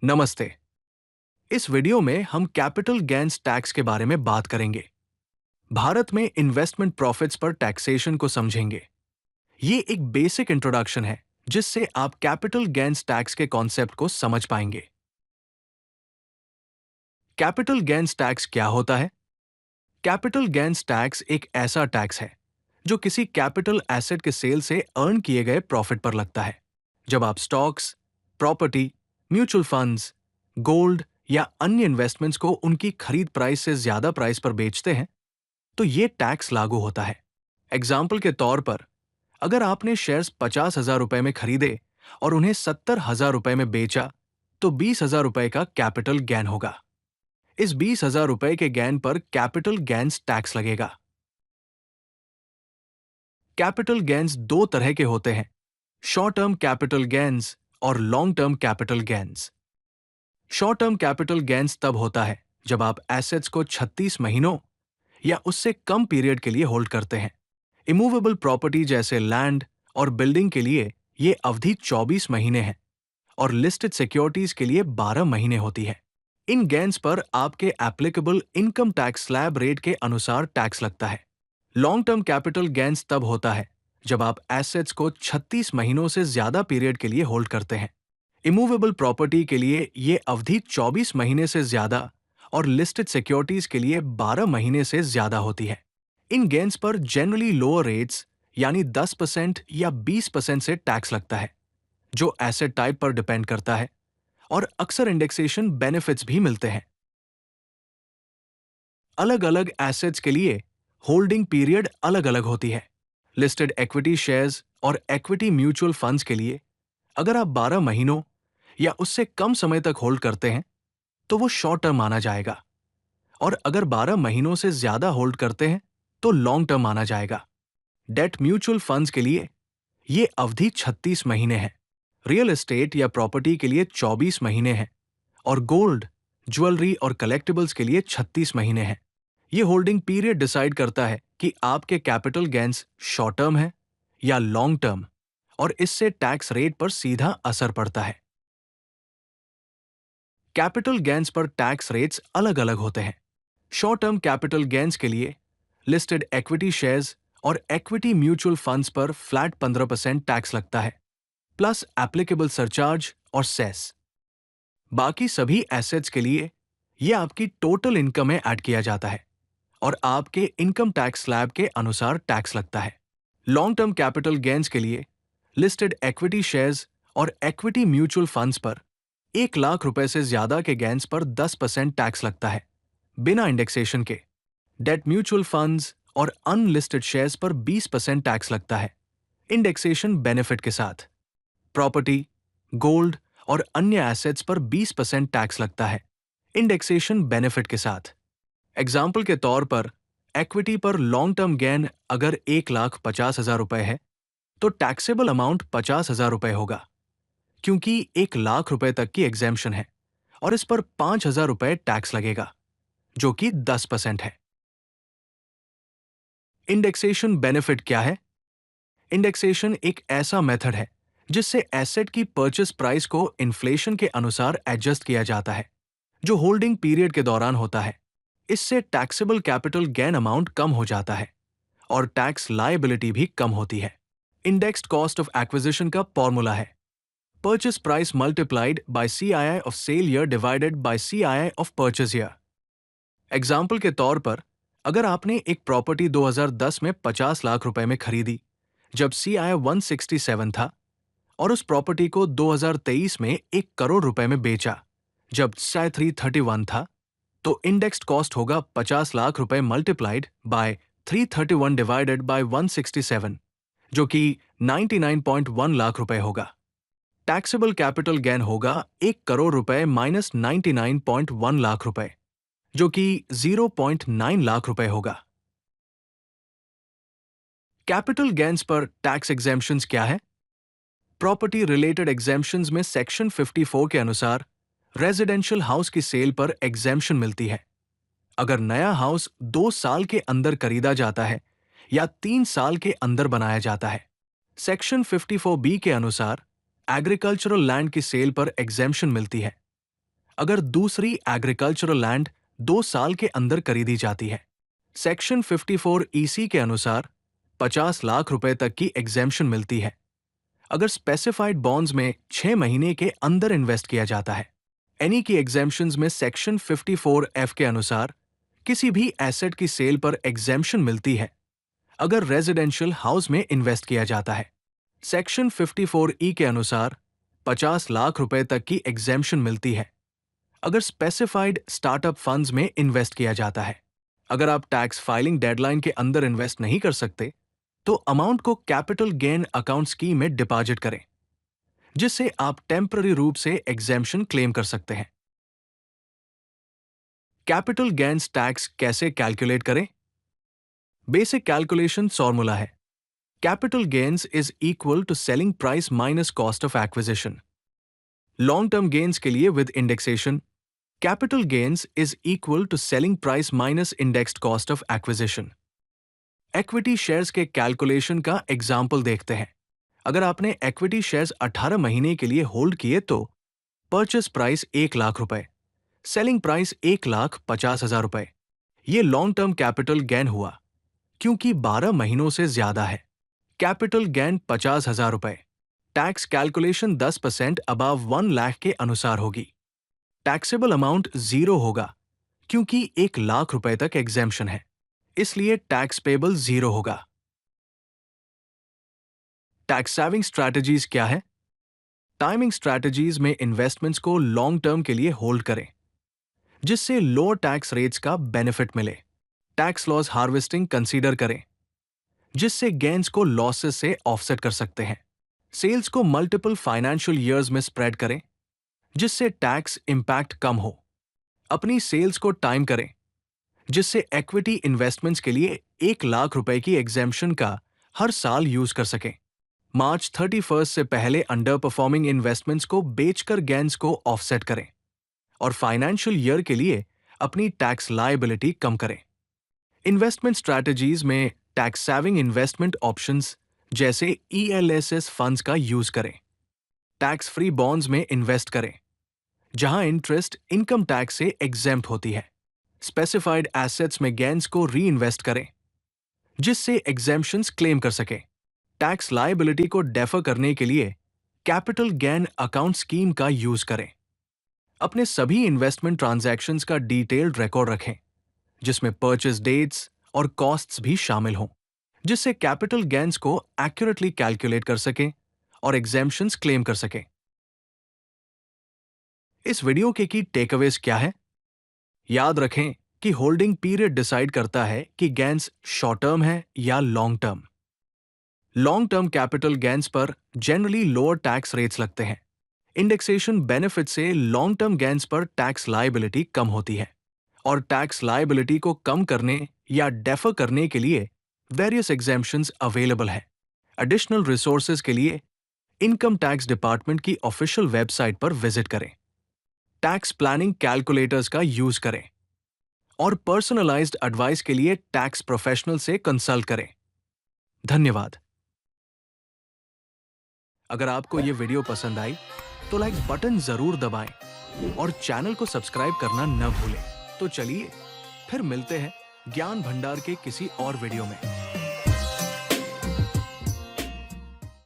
नमस्ते। इस वीडियो में हम कैपिटल गेन्स टैक्स के बारे में बात करेंगे। भारत में इन्वेस्टमेंट प्रॉफिट्स पर टैक्सेशन को समझेंगे। ये एक बेसिक इंट्रोडक्शन है जिससे आप कैपिटल गेन्स टैक्स के कॉन्सेप्ट को समझ पाएंगे। कैपिटल गेन्स टैक्स क्या होता है? कैपिटल गेन्स टैक्स एक ऐसा टैक्स है जो किसी कैपिटल एसेट के सेल से अर्न किए गए प्रॉफिट पर लगता है। जब आप stocks, property, mutual funds, gold या अन्य इन्वेस्टमेंट्स को उनकी खरीद प्राइस से ज्यादा प्राइस पर बेचते हैं तो ये टैक्स लागू होता है। एग्जाम्पल के तौर पर, अगर आपने शेयर्स 50,000 रुपए में खरीदे और उन्हें 70,000 रुपए में बेचा तो 20,000 रुपए का कैपिटल गेन होगा। इस 20,000 रुपए के गेन पर कैपिटल गेन्स टैक्स लगेगा। कैपिटल गेन्स दो तरह के होते हैं, शॉर्ट टर्म कैपिटल गेन्स और long term capital gains. Short term capital gains तब होता है जब आप एसेट्स को 36 महीनों या उससे कम पीरियड के लिए होल्ड करते हैं। इमूवेबल प्रॉपर्टी जैसे लैंड और बिल्डिंग के लिए ये अवधि 24 महीने है और लिस्टेड सिक्योरिटीज के लिए 12 महीने होती है। इन गेन्स पर आपके applicable income tax slab rate के अनुसार टैक्स लगता है। लॉन्ग टर्म कैपिटल गेन्स तब होता है जब आप एसेट्स को 36 महीनों से ज्यादा पीरियड के लिए होल्ड करते हैं। इमूवेबल प्रॉपर्टी के लिए ये अवधि 24 महीने से ज्यादा और लिस्टेड सिक्योरिटीज के लिए 12 महीने से ज्यादा होती है। इन गेन्स पर जनरली लोअर रेट्स यानी 10% या 20% से टैक्स लगता है, जो एसेट टाइप पर डिपेंड करता है, और अक्सर इंडेक्सेशन बेनिफिट्स भी मिलते हैं। अलग अलग एसेट्स के लिए होल्डिंग पीरियड अलग अलग होती है। लिस्टेड इक्विटी शेयर्स और इक्विटी म्यूचुअल फंड्स के लिए अगर आप 12 महीनों या उससे कम समय तक होल्ड करते हैं तो वो शॉर्ट टर्म माना जाएगा, और अगर 12 महीनों से ज्यादा होल्ड करते हैं तो लॉन्ग टर्म माना जाएगा। डेट म्यूचुअल फंड्स के लिए ये अवधि 36 महीने है, रियल एस्टेट या प्रॉपर्टी के लिए 24 महीने हैं और गोल्ड, ज्वेलरी और कलेक्टिबल्स के लिए 36 महीने हैं। ये होल्डिंग पीरियड डिसाइड करता है कि आपके कैपिटल गेन्स शॉर्ट टर्म है या लॉन्ग टर्म, और इससे टैक्स रेट पर सीधा असर पड़ता है। कैपिटल गेन्स पर टैक्स रेट्स अलग अलग होते हैं। शॉर्ट टर्म कैपिटल गेन्स के लिए लिस्टेड इक्विटी शेयर्स और इक्विटी म्यूचुअल फंड्स पर फ्लैट 15% टैक्स लगता है, प्लस एप्लीकेबल सरचार्ज और सेस। बाकी सभी एसेट्स के लिए यह आपकी टोटल इनकम में ऐड किया जाता है और आपके इनकम टैक्स स्लैब के अनुसार टैक्स लगता है। लॉन्ग टर्म कैपिटल गेन्स के लिए लिस्टेड इक्विटी शेयर्स और इक्विटी म्यूचुअल फंड्स पर 1 लाख रुपए से ज्यादा के गेन्स पर 10% टैक्स लगता है, बिना इंडेक्सेशन के। डेट म्यूचुअल फंड्स और अनलिस्टेड शेयर्स पर 20% टैक्स लगता है, इंडेक्सेशन बेनिफिट के साथ। प्रॉपर्टी, गोल्ड और अन्य एसेट्स पर 20% टैक्स लगता है, इंडेक्सेशन बेनिफिट के साथ। एग्जाम्पल के तौर पर, इक्विटी पर लॉन्ग टर्म गेन अगर 1,50,000 रुपए है तो टैक्सेबल अमाउंट 50,000 रुपए होगा, क्योंकि 1 लाख रुपए तक की एग्जेम्पशन है और इस पर 5,000 रुपए टैक्स लगेगा, जो कि 10% है। इंडेक्सेशन बेनिफिट क्या है? इंडेक्सेशन एक ऐसा मेथड है जिससे एसेट की परचेस प्राइस को इन्फ्लेशन के अनुसार एडजस्ट किया जाता है, जो होल्डिंग पीरियड के दौरान होता है। इससे टैक्सेबल कैपिटल गेन अमाउंट कम हो जाता है और टैक्स लायबिलिटी भी कम होती है। इंडेक्स्ड कॉस्ट ऑफ एक्विजिशन का फॉर्मूला है purchase price multiplied by CII of sale year divided by CII of purchase year. Example के तौर पर, अगर आपने एक प्रॉपर्टी 2010 में 50 लाख रुपए में खरीदी जब CII 167 था, और उस प्रॉपर्टी को 2023 में 1 करोड़ रुपए में बेचा जब CII 331 था, तो इंडेक्स्ड कॉस्ट होगा 50 लाख रुपए मल्टीप्लाइड बाय 331 डिवाइडेड बाय 167, जो कि 99.1 लाख रुपए होगा। टैक्सेबल कैपिटल गेन होगा 1 करोड़ रुपए माइनस 99.1 लाख रुपए, जो कि 0.9 लाख रुपए होगा। कैपिटल गेन्स पर टैक्स एग्जेम्पशंस क्या है? प्रॉपर्टी रिलेटेड एग्जेम्पशंस में सेक्शन 54 के अनुसार रेजिडेंशियल हाउस की सेल पर एग्जेम्पशन मिलती है अगर नया हाउस 2 साल के अंदर खरीदा जाता है या 3 साल के अंदर बनाया जाता है। सेक्शन 54B के अनुसार एग्रीकल्चरल लैंड की सेल पर एग्जेम्पशन मिलती है अगर दूसरी एग्रीकल्चरल लैंड 2 साल के अंदर खरीदी जाती है। सेक्शन 54 EC के अनुसार 50 लाख रुपए तक की एग्जेम्पशन मिलती है अगर स्पेसिफाइड बॉन्ड्स में 6 महीने के अंदर इन्वेस्ट किया जाता है। एनी की एग्जेम्पशंस में सेक्शन 54F के अनुसार किसी भी एसेट की सेल पर एग्जेम्पशन मिलती है अगर रेजिडेंशियल हाउस में इन्वेस्ट किया जाता है। सेक्शन 54E के अनुसार 50 लाख रुपए तक की एग्जेम्पशन मिलती है अगर स्पेसिफाइड स्टार्टअप फंड्स में इन्वेस्ट किया जाता है। अगर आप टैक्स फाइलिंग डेडलाइन के अंदर इन्वेस्ट नहीं कर सकते तो अमाउंट को कैपिटल गेन अकाउंट स्कीम में डिपॉजिट करें, जिससे आप टेम्पररी रूप से एग्जेम्पशन क्लेम कर सकते हैं। कैपिटल गेन्स टैक्स कैसे कैलकुलेट करें? बेसिक कैलकुलेशन फॉर्मूला है capital gains is equal to selling price minus cost of acquisition. Long term gains के लिए with indexation capital gains is equal to selling price minus indexed cost of acquisition. Equity shares के calculation का example देखते हैं। अगर आपने equity shares 18 महीने के लिए होल्ड किए तो परचेस प्राइस 1 लाख रुपए, सेलिंग प्राइस 1,50,000 रुपए। ये लॉन्ग टर्म कैपिटल गेन हुआ क्योंकि 12 महीनों से ज्यादा है। कैपिटल गेन 50,000 रुपए। टैक्स कैलकुलेशन 10% अबव 1 लाख के अनुसार होगी। टैक्सेबल अमाउंट 0 होगा क्योंकि 1 लाख रुपए तक एग्जेम्पशन है, इसलिए टैक्स पेबल 0 होगा। टैक्स सेविंग स्ट्रैटेजीज क्या है? टाइमिंग स्ट्रैटेजीज में इन्वेस्टमेंट्स को लॉन्ग टर्म के लिए होल्ड करें, जिससे लोअर टैक्स रेट्स का बेनिफिट मिले। टैक्स लॉस हार्वेस्टिंग कंसीडर करें, जिससे गेन्स को लॉसेस से ऑफसेट कर सकते हैं। सेल्स को मल्टीपल फाइनेंशियल ईयर्स में स्प्रेड करें, जिससे टैक्स इंपैक्ट कम हो। अपनी सेल्स को टाइम करें, जिससे इक्विटी इन्वेस्टमेंट्स के लिए 1 लाख रुपए की एग्जेम्पशन का हर साल यूज कर सकें। मार्च 31 से पहले अंडर परफॉर्मिंग इन्वेस्टमेंट्स को बेचकर गेन्स को ऑफसेट करें और फाइनेंशियल ईयर के लिए अपनी टैक्स लायबिलिटी कम करें। इन्वेस्टमेंट स्ट्रैटेजीज में टैक्स सेविंग इन्वेस्टमेंट ऑप्शंस जैसे ELSS फंड्स का यूज करें। टैक्स फ्री बॉन्ड्स में इन्वेस्ट करें, जहां इंटरेस्ट इनकम टैक्स से एग्जेम्प्ट होती है। स्पेसिफाइड एसेट्स में गेन्स को री इन्वेस्ट करें, जिससे एग्जेम्पशंस क्लेम कर सकें। टैक्स लायबिलिटी को डेफर करने के लिए कैपिटल गेन अकाउंट स्कीम का यूज करें। अपने सभी इन्वेस्टमेंट ट्रांजैक्शंस का डिटेल्ड रिकॉर्ड रखें, जिसमें परचेज डेट्स और कॉस्ट्स भी शामिल हों, जिससे कैपिटल गेन्स को एक्यूरेटली कैलकुलेट कर सकें और एग्जेम्पशंस क्लेम कर सकें। इस वीडियो के की टेकअवेज क्या है? याद रखें कि होल्डिंग पीरियड डिसाइड करता है कि गेन्स शॉर्ट टर्म है या long term. Long term capital gains पर जनरली लोअर टैक्स रेट्स लगते हैं। इंडेक्सेशन बेनिफिट से लॉन्ग टर्म गेन्स पर टैक्स लायबिलिटी कम होती है और टैक्स लायबिलिटी को कम करने या डेफर करने के लिए वेरियस एग्जेम्पशंस अवेलेबल है। एडिशनल रिसोर्सेज के लिए इनकम टैक्स डिपार्टमेंट की ऑफिशियल वेबसाइट पर विजिट करें। टैक्स प्लानिंग कैलकुलेटर्स का यूज करें और पर्सनलाइज्ड एडवाइस के लिए टैक्स प्रोफेशनल से कंसल्ट करें। धन्यवाद। अगर आपको ये वीडियो पसंद आई तो लाइक बटन जरूर दबाएं और चैनल को सब्सक्राइब करना न भूलें। तो चलिए फिर मिलते हैं ज्ञान भंडार के किसी और वीडियो में।